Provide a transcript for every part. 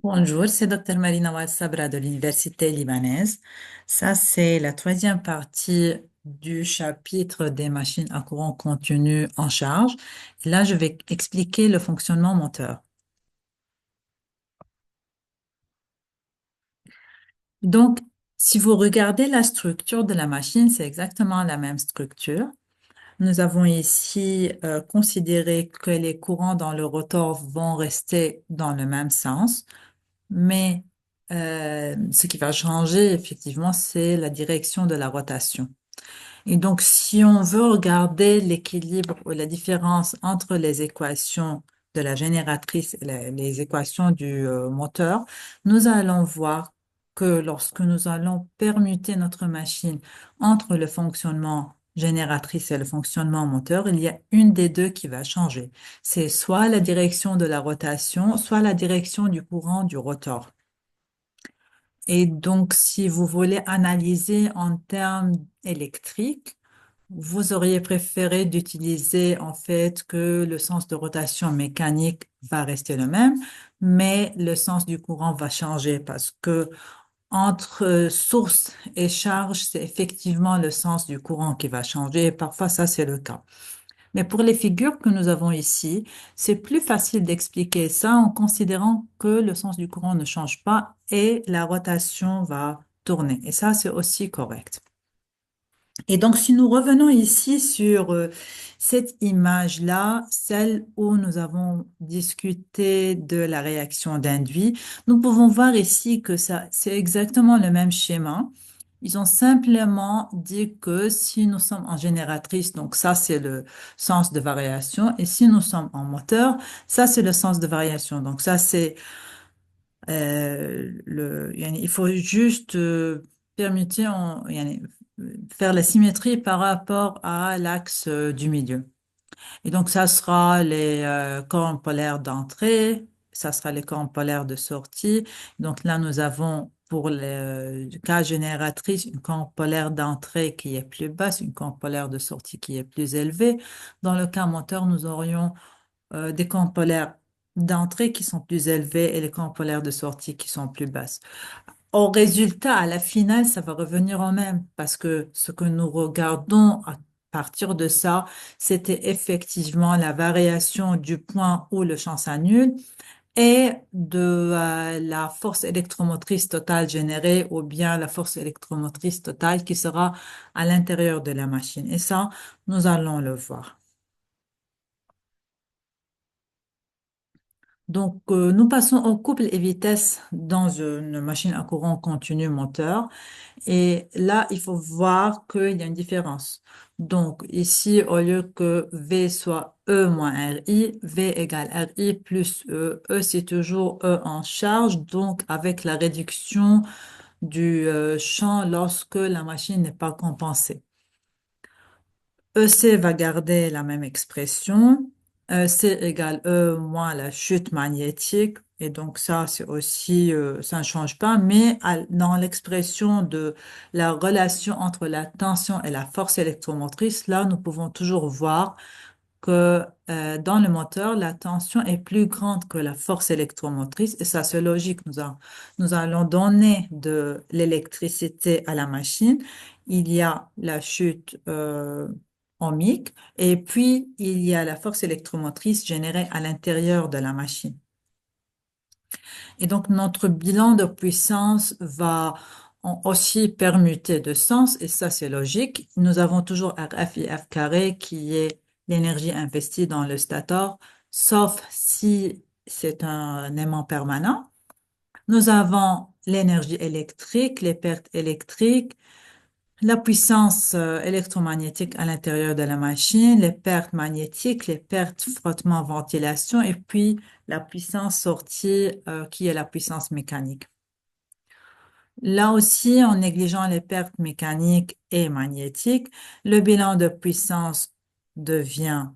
Bonjour, c'est Dr Marina Ouad Sabra de l'Université libanaise. Ça, c'est la troisième partie du chapitre des machines à courant continu en charge. Là, je vais expliquer le fonctionnement moteur. Donc, si vous regardez la structure de la machine, c'est exactement la même structure. Nous avons ici considéré que les courants dans le rotor vont rester dans le même sens. Mais ce qui va changer, effectivement, c'est la direction de la rotation. Et donc, si on veut regarder l'équilibre ou la différence entre les équations de la génératrice et les équations du moteur, nous allons voir que lorsque nous allons permuter notre machine entre le fonctionnement génératrice et le fonctionnement moteur, il y a une des deux qui va changer. C'est soit la direction de la rotation, soit la direction du courant du rotor. Et donc, si vous voulez analyser en termes électriques, vous auriez préféré d'utiliser en fait que le sens de rotation mécanique va rester le même, mais le sens du courant va changer parce que entre source et charge, c'est effectivement le sens du courant qui va changer et parfois ça c'est le cas. Mais pour les figures que nous avons ici, c'est plus facile d'expliquer ça en considérant que le sens du courant ne change pas et la rotation va tourner. Et ça, c'est aussi correct. Et donc, si nous revenons ici sur cette image-là, celle où nous avons discuté de la réaction d'induit, nous pouvons voir ici que ça, c'est exactement le même schéma. Ils ont simplement dit que si nous sommes en génératrice, donc ça c'est le sens de variation, et si nous sommes en moteur, ça c'est le sens de variation. Donc ça c'est il faut juste permuter, faire la symétrie par rapport à l'axe du milieu. Et donc, ça sera les cordes polaires d'entrée, ça sera les cordes polaires de sortie. Donc là, nous avons pour le cas génératrice une corbe polaire d'entrée qui est plus basse, une corbe polaire de sortie qui est plus élevée. Dans le cas moteur, nous aurions des cordes polaires d'entrée qui sont plus élevées et les cordes polaires de sortie qui sont plus basses. Au résultat, à la finale, ça va revenir au même parce que ce que nous regardons à partir de ça, c'était effectivement la variation du point où le champ s'annule et de la force électromotrice totale générée ou bien la force électromotrice totale qui sera à l'intérieur de la machine. Et ça, nous allons le voir. Donc, nous passons au couple et vitesse dans une machine à courant continu moteur. Et là, il faut voir qu'il y a une différence. Donc, ici, au lieu que V soit E moins RI, V égale RI plus E. E, c'est toujours E en charge, donc avec la réduction du champ lorsque la machine n'est pas compensée. EC va garder la même expression. C égale E moins la chute magnétique. Et donc ça, c'est aussi, ça ne change pas. Mais dans l'expression de la relation entre la tension et la force électromotrice, là, nous pouvons toujours voir que dans le moteur, la tension est plus grande que la force électromotrice. Et ça, c'est logique. Nous allons donner de l'électricité à la machine. Il y a la chute ohmique et puis il y a la force électromotrice générée à l'intérieur de la machine. Et donc, notre bilan de puissance va aussi permuter de sens, et ça, c'est logique. Nous avons toujours RF et F carré qui est l'énergie investie dans le stator, sauf si c'est un aimant permanent. Nous avons l'énergie électrique, les pertes électriques, la puissance électromagnétique à l'intérieur de la machine, les pertes magnétiques, les pertes frottement-ventilation et puis la puissance sortie qui est la puissance mécanique. Là aussi, en négligeant les pertes mécaniques et magnétiques, le bilan de puissance devient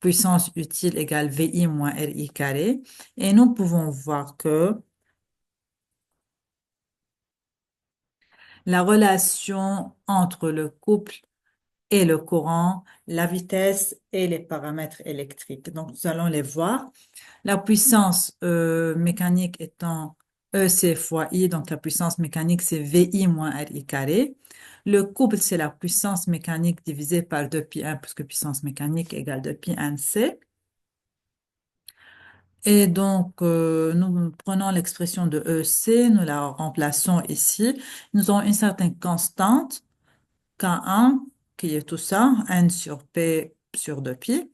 puissance utile égale VI moins RI carré et nous pouvons voir que la relation entre le couple et le courant, la vitesse et les paramètres électriques. Donc, nous allons les voir. La puissance mécanique étant EC fois I, donc la puissance mécanique, c'est VI moins RI carré. Le couple, c'est la puissance mécanique divisée par 2π1, puisque puissance mécanique égale 2π1c. Et donc, nous prenons l'expression de EC, nous la remplaçons ici. Nous avons une certaine constante, K1, qui est tout ça, N sur P sur 2π,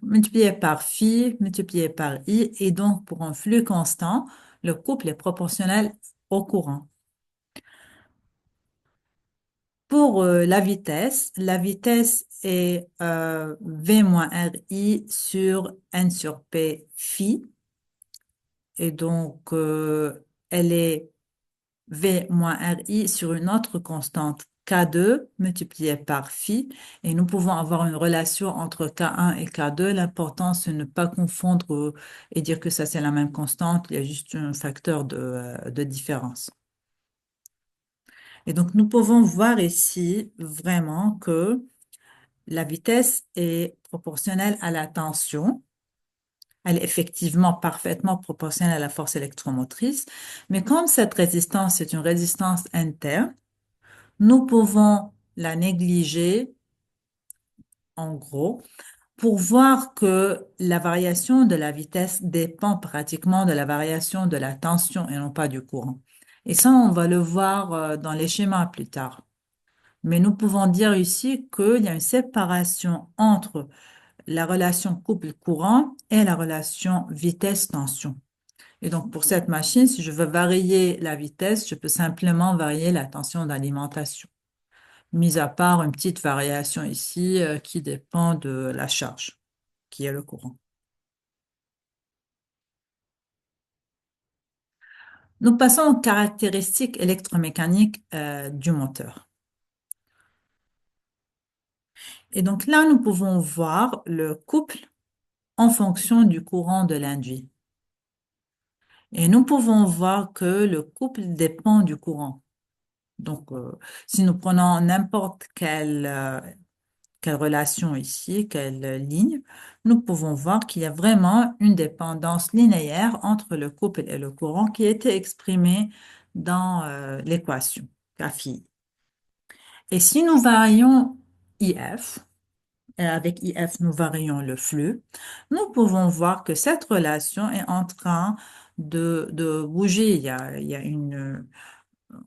multiplié par phi, multiplié par I. Et donc, pour un flux constant, le couple est proportionnel au courant. Pour la vitesse est V moins RI sur N sur P phi. Et donc, elle est V moins RI sur une autre constante K2 multipliée par phi. Et nous pouvons avoir une relation entre K1 et K2. L'important, c'est de ne pas confondre et dire que ça, c'est la même constante. Il y a juste un facteur de différence. Et donc, nous pouvons voir ici vraiment que la vitesse est proportionnelle à la tension. Elle est effectivement parfaitement proportionnelle à la force électromotrice. Mais comme cette résistance est une résistance interne, nous pouvons la négliger, en gros, pour voir que la variation de la vitesse dépend pratiquement de la variation de la tension et non pas du courant. Et ça, on va le voir dans les schémas plus tard. Mais nous pouvons dire ici qu'il y a une séparation entre la relation couple-courant et la relation vitesse-tension. Et donc, pour cette machine, si je veux varier la vitesse, je peux simplement varier la tension d'alimentation, mis à part une petite variation ici qui dépend de la charge, qui est le courant. Nous passons aux caractéristiques électromécaniques du moteur. Et donc là, nous pouvons voir le couple en fonction du courant de l'induit. Et nous pouvons voir que le couple dépend du courant. Donc, si nous prenons n'importe quelle relation ici, quelle ligne, nous pouvons voir qu'il y a vraiment une dépendance linéaire entre le couple et le courant qui a été exprimée dans l'équation phi. Et si nous varions IF, et avec IF nous varions le flux, nous pouvons voir que cette relation est en train de bouger. Il y a une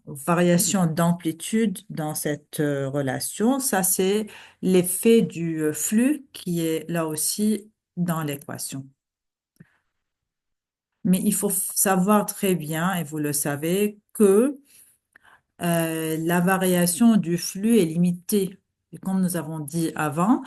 variation d'amplitude dans cette relation. Ça, c'est l'effet du flux qui est là aussi dans l'équation. Mais il faut savoir très bien, et vous le savez, que la variation du flux est limitée. Et comme nous avons dit avant,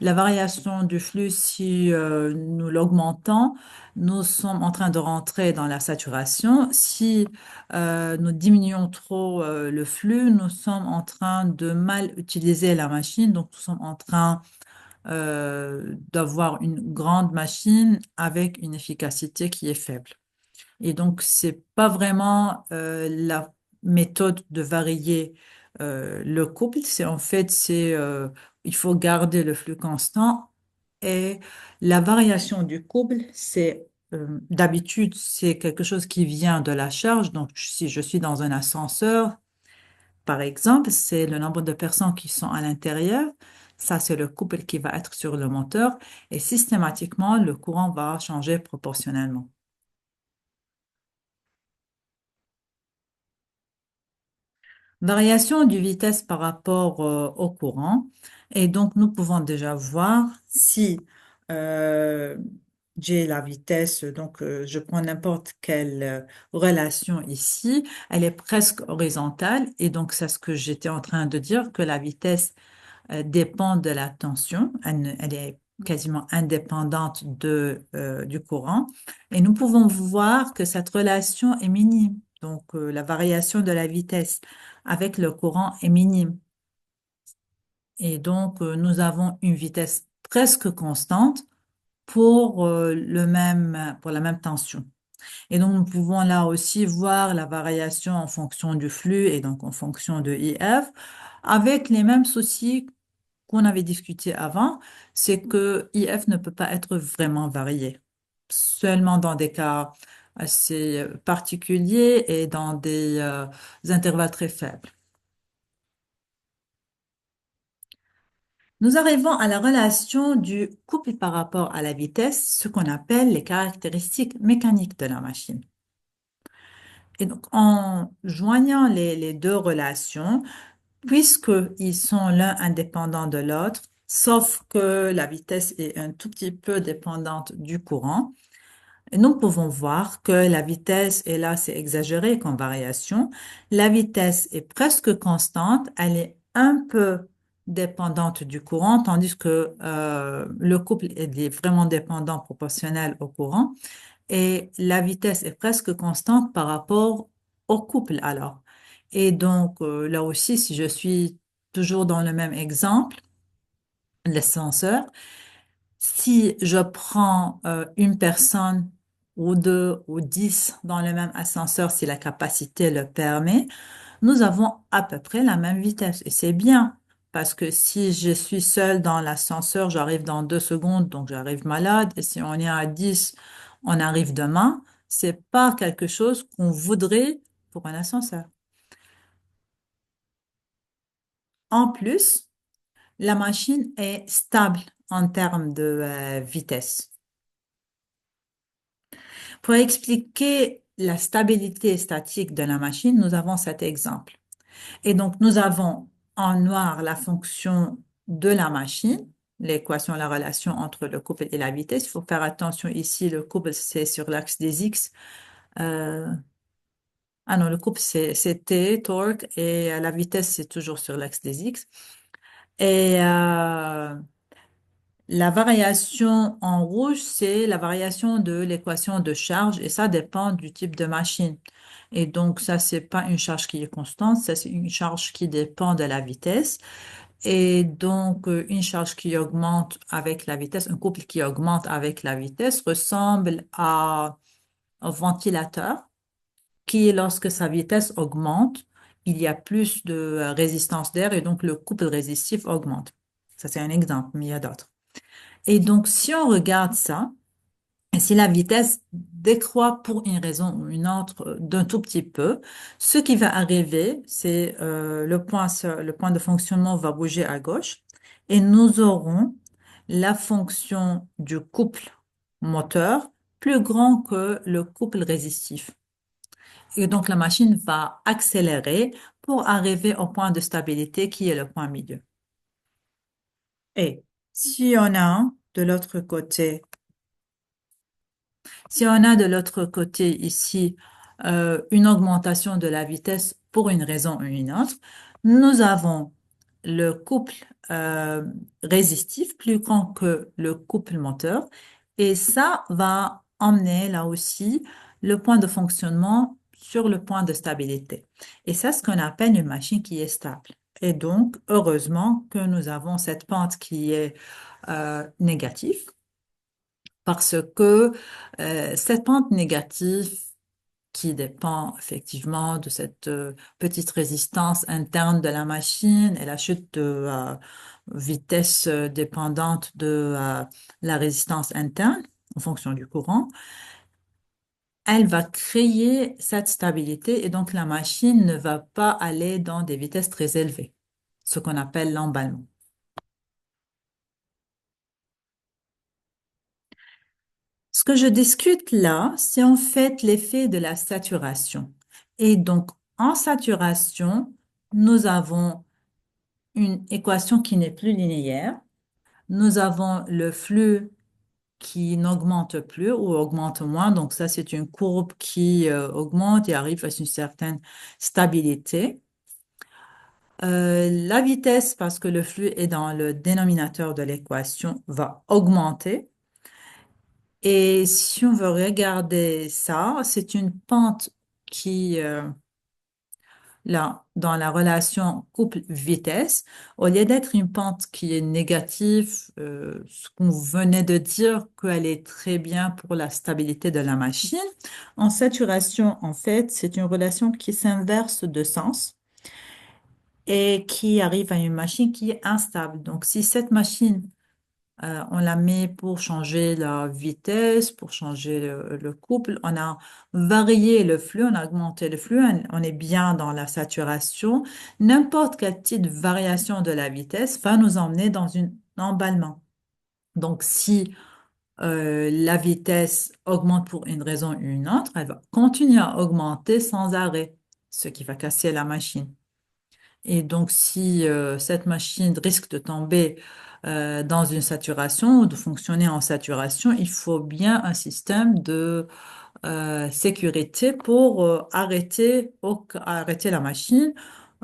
la variation du flux, si nous l'augmentons, nous sommes en train de rentrer dans la saturation. Si nous diminuons trop le flux, nous sommes en train de mal utiliser la machine. Donc, nous sommes en train d'avoir une grande machine avec une efficacité qui est faible. Et donc, c'est pas vraiment la méthode de varier le couple. C'est en fait, il faut garder le flux constant et la variation du couple, c'est d'habitude, c'est quelque chose qui vient de la charge. Donc, si je suis dans un ascenseur, par exemple, c'est le nombre de personnes qui sont à l'intérieur. Ça, c'est le couple qui va être sur le moteur et systématiquement, le courant va changer proportionnellement. Variation du vitesse par rapport au courant. Et donc, nous pouvons déjà voir si euh, j'ai la vitesse, donc je prends n'importe quelle relation ici, elle est presque horizontale. Et donc, c'est ce que j'étais en train de dire, que la vitesse dépend de la tension. Elle est quasiment indépendante du courant. Et nous pouvons voir que cette relation est minime. Donc, la variation de la vitesse avec le courant est minime. Et donc, nous avons une vitesse presque constante pour la même tension. Et donc, nous pouvons là aussi voir la variation en fonction du flux et donc en fonction de IF avec les mêmes soucis qu'on avait discuté avant, c'est que IF ne peut pas être vraiment varié, seulement dans des cas assez particuliers et dans des intervalles très faibles. Nous arrivons à la relation du couple par rapport à la vitesse, ce qu'on appelle les caractéristiques mécaniques de la machine. Et donc, en joignant les deux relations, puisqu'ils sont l'un indépendant de l'autre, sauf que la vitesse est un tout petit peu dépendante du courant, nous pouvons voir que la vitesse, et là c'est exagéré comme variation, la vitesse est presque constante, elle est un peu dépendante du courant, tandis que le couple est vraiment dépendant proportionnel au courant, et la vitesse est presque constante par rapport au couple alors. Et donc là aussi, si je suis toujours dans le même exemple, l'ascenseur, si je prends une personne ou deux ou 10 dans le même ascenseur, si la capacité le permet, nous avons à peu près la même vitesse. Et c'est bien, parce que si je suis seule dans l'ascenseur, j'arrive dans 2 secondes, donc j'arrive malade. Et si on est à 10, on arrive demain. C'est pas quelque chose qu'on voudrait pour un ascenseur. En plus, la machine est stable en termes de vitesse. Pour expliquer la stabilité statique de la machine, nous avons cet exemple. Et donc, nous avons en noir la fonction de la machine, l'équation, la relation entre le couple et la vitesse. Il faut faire attention ici, le couple, c'est sur l'axe des X. Euh, ah non, le couple, c'est T, torque, et la vitesse, c'est toujours sur l'axe des X. Et la variation en rouge, c'est la variation de l'équation de charge et ça dépend du type de machine. Et donc, ça, c'est pas une charge qui est constante, ça, c'est une charge qui dépend de la vitesse. Et donc, une charge qui augmente avec la vitesse, un couple qui augmente avec la vitesse ressemble à un ventilateur qui, lorsque sa vitesse augmente, il y a plus de résistance d'air et donc le couple résistif augmente. Ça, c'est un exemple, mais il y a d'autres. Et donc, si on regarde ça, et si la vitesse décroît pour une raison ou une autre d'un tout petit peu, ce qui va arriver, c'est le point de fonctionnement va bouger à gauche et nous aurons la fonction du couple moteur plus grand que le couple résistif. Et donc, la machine va accélérer pour arriver au point de stabilité qui est le point milieu. Et si on a de l'autre côté Si on a de l'autre côté ici une augmentation de la vitesse pour une raison ou une autre, nous avons le couple résistif plus grand que le couple moteur et ça va emmener là aussi le point de fonctionnement sur le point de stabilité. Et ça, ce qu'on appelle une machine qui est stable. Et donc, heureusement que nous avons cette pente qui est négative parce que cette pente négative qui dépend effectivement de cette petite résistance interne de la machine et la chute de vitesse dépendante de la résistance interne en fonction du courant, elle va créer cette stabilité et donc la machine ne va pas aller dans des vitesses très élevées, ce qu'on appelle l'emballement. Ce que je discute là, c'est en fait l'effet de la saturation. Et donc, en saturation, nous avons une équation qui n'est plus linéaire. Nous avons le flux qui n'augmente plus ou augmente moins. Donc, ça, c'est une courbe qui augmente et arrive à une certaine stabilité. La vitesse, parce que le flux est dans le dénominateur de l'équation, va augmenter. Et si on veut regarder ça, c'est une pente qui, là, dans la relation couple-vitesse, au lieu d'être une pente qui est négative, ce qu'on venait de dire qu'elle est très bien pour la stabilité de la machine, en saturation, en fait, c'est une relation qui s'inverse de sens. et qui arrive à une machine qui est instable. Donc, si cette machine, on la met pour changer la vitesse, pour changer le couple, on a varié le flux, on a augmenté le flux, on est bien dans la saturation. N'importe quelle petite variation de la vitesse va nous emmener dans un emballement. Donc, si la vitesse augmente pour une raison ou une autre, elle va continuer à augmenter sans arrêt, ce qui va casser la machine. Et donc, si cette machine risque de tomber dans une saturation ou de fonctionner en saturation, il faut bien un système de sécurité pour arrêter la machine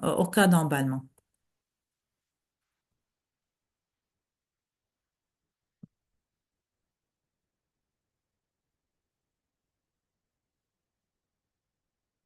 au cas d'emballement.